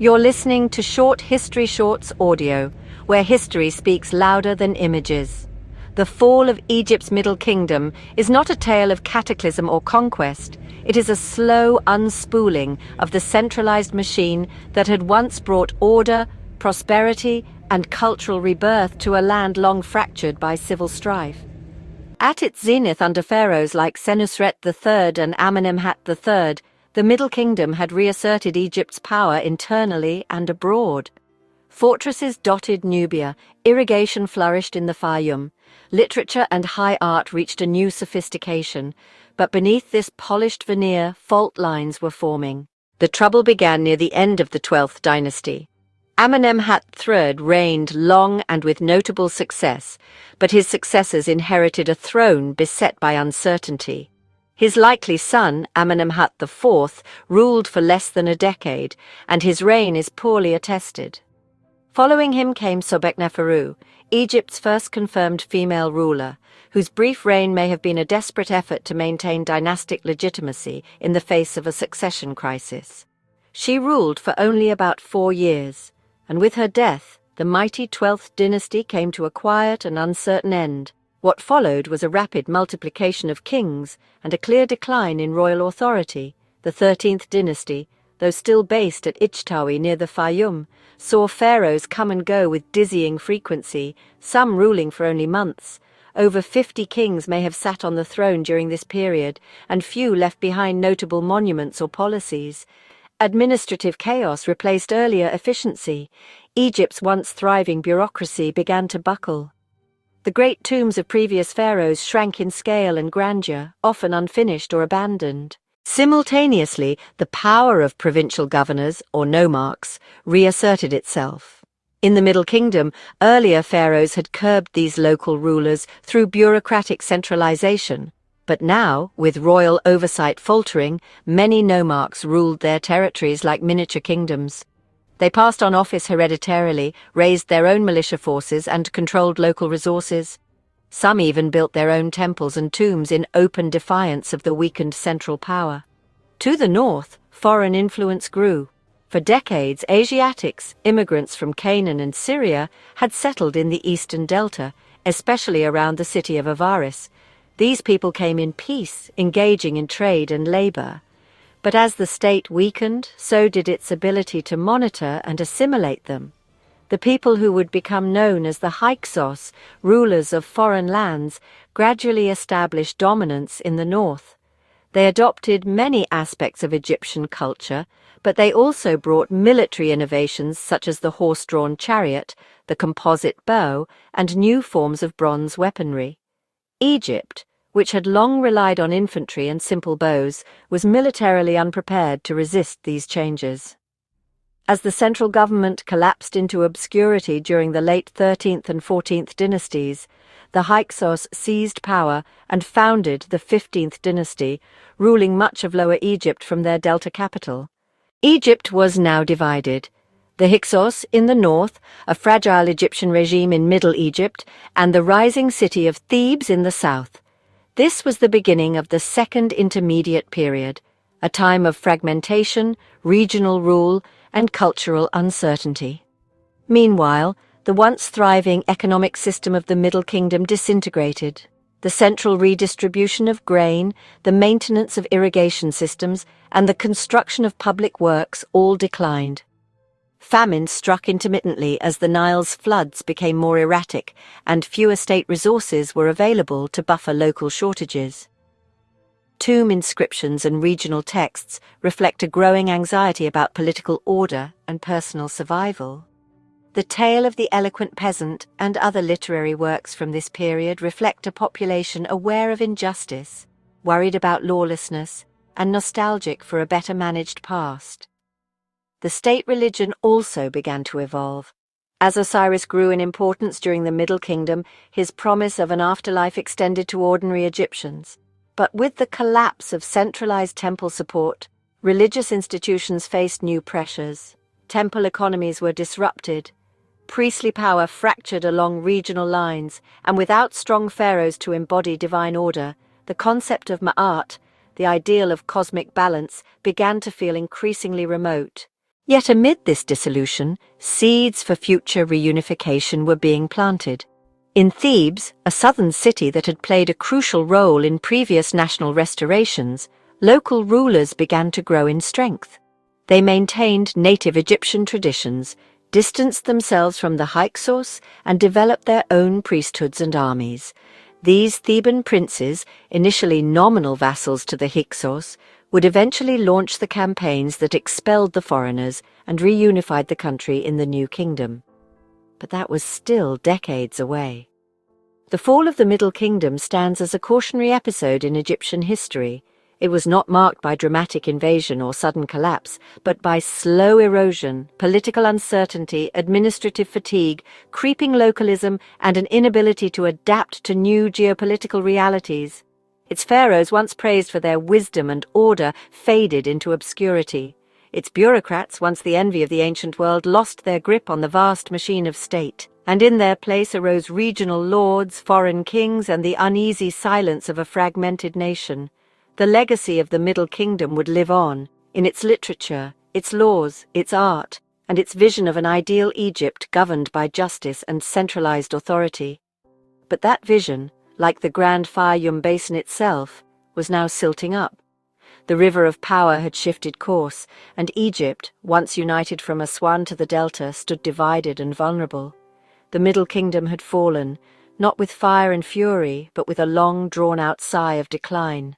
You're listening to Short History Shorts audio, where history speaks louder than images. The fall of Egypt's Middle Kingdom is not a tale of cataclysm or conquest. It is a slow unspooling of the centralized machine that had once brought order, prosperity, and cultural rebirth to a land long fractured by civil strife. At its zenith under pharaohs like Senusret III and Amenemhat III, the Middle Kingdom had reasserted Egypt's power internally and abroad. Fortresses dotted Nubia, irrigation flourished in the Fayum, literature and high art reached a new sophistication, but beneath this polished veneer, fault lines were forming. The trouble began near the end of the 12th dynasty. Amenemhat III reigned long and with notable success, but his successors inherited a throne beset by uncertainty. His likely son, Amenemhat IV, ruled for less than a decade, and his reign is poorly attested. Following him came Sobekneferu, Egypt's first confirmed female ruler, whose brief reign may have been a desperate effort to maintain dynastic legitimacy in the face of a succession crisis. She ruled for only about 4 years, and with her death, the mighty 12th dynasty came to a quiet and uncertain end. What followed was a rapid multiplication of kings and a clear decline in royal authority. The 13th dynasty, though still based at Ichtawi near the Fayum, saw pharaohs come and go with dizzying frequency, some ruling for only months. Over 50 kings may have sat on the throne during this period, and few left behind notable monuments or policies. Administrative chaos replaced earlier efficiency. Egypt's once thriving bureaucracy began to buckle. The great tombs of previous pharaohs shrank in scale and grandeur, often unfinished or abandoned. Simultaneously, the power of provincial governors, or nomarchs, reasserted itself. In the Middle Kingdom, earlier pharaohs had curbed these local rulers through bureaucratic centralization. But now, with royal oversight faltering, many nomarchs ruled their territories like miniature kingdoms. They passed on office hereditarily, raised their own militia forces, and controlled local resources. Some even built their own temples and tombs in open defiance of the weakened central power. To the north, foreign influence grew. For decades, Asiatics, immigrants from Canaan and Syria, had settled in the eastern delta, especially around the city of Avaris. These people came in peace, engaging in trade and labor. But as the state weakened, so did its ability to monitor and assimilate them. The people who would become known as the Hyksos, rulers of foreign lands, gradually established dominance in the north. They adopted many aspects of Egyptian culture, but they also brought military innovations such as the horse-drawn chariot, the composite bow, and new forms of bronze weaponry. Egypt, which had long relied on infantry and simple bows, was militarily unprepared to resist these changes. As the central government collapsed into obscurity during the late 13th and 14th dynasties, the Hyksos seized power and founded the 15th dynasty, ruling much of Lower Egypt from their delta capital. Egypt was now divided. The Hyksos in the north, a fragile Egyptian regime in Middle Egypt, and the rising city of Thebes in the south. This was the beginning of the Second Intermediate Period, a time of fragmentation, regional rule, and cultural uncertainty. Meanwhile, the once thriving economic system of the Middle Kingdom disintegrated. The central redistribution of grain, the maintenance of irrigation systems, and the construction of public works all declined. Famine struck intermittently as the Nile's floods became more erratic and fewer state resources were available to buffer local shortages. Tomb inscriptions and regional texts reflect a growing anxiety about political order and personal survival. The tale of the eloquent peasant and other literary works from this period reflect a population aware of injustice, worried about lawlessness, and nostalgic for a better managed past. The state religion also began to evolve. As Osiris grew in importance during the Middle Kingdom, his promise of an afterlife extended to ordinary Egyptians. But with the collapse of centralized temple support, religious institutions faced new pressures. Temple economies were disrupted. Priestly power fractured along regional lines, and without strong pharaohs to embody divine order, the concept of Ma'at, the ideal of cosmic balance, began to feel increasingly remote. Yet amid this dissolution, seeds for future reunification were being planted. In Thebes, a southern city that had played a crucial role in previous national restorations, local rulers began to grow in strength. They maintained native Egyptian traditions, distanced themselves from the Hyksos, and developed their own priesthoods and armies. These Theban princes, initially nominal vassals to the Hyksos, would eventually launch the campaigns that expelled the foreigners and reunified the country in the new kingdom. But that was still decades away. The fall of the Middle Kingdom stands as a cautionary episode in Egyptian history. It was not marked by dramatic invasion or sudden collapse, but by slow erosion, political uncertainty, administrative fatigue, creeping localism, and an inability to adapt to new geopolitical realities. Its pharaohs, once praised for their wisdom and order, faded into obscurity. Its bureaucrats, once the envy of the ancient world, lost their grip on the vast machine of state, and in their place arose regional lords, foreign kings, and the uneasy silence of a fragmented nation. The legacy of the Middle Kingdom would live on, in its literature, its laws, its art, and its vision of an ideal Egypt governed by justice and centralized authority. But that vision, like the Grand Fayum Basin itself, was now silting up. The river of power had shifted course, and Egypt, once united from Aswan to the Delta, stood divided and vulnerable. The Middle Kingdom had fallen, not with fire and fury, but with a long, drawn-out sigh of decline.